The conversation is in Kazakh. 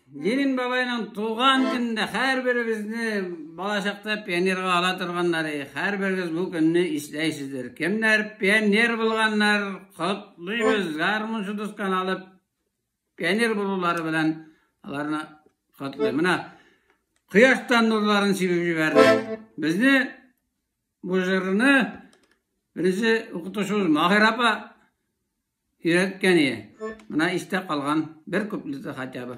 Ленин бабайның туған күнінде һәр бірімізді балашақта пионерға ала тұрғандары, һәр біріңіз бұл күнні істейсіздер. Кімдер пионер болғандар, құтлыйбыз, гармоншы тұсқан алып, пионер болулары білән аларына құтлый. Мына құяштан нұрларын себеп жіберді. Бізді бұл жырыны бірінші оқытушымыз Мағир апа үйреткен ие. Мына істе қалған бір куплеті хотя бы.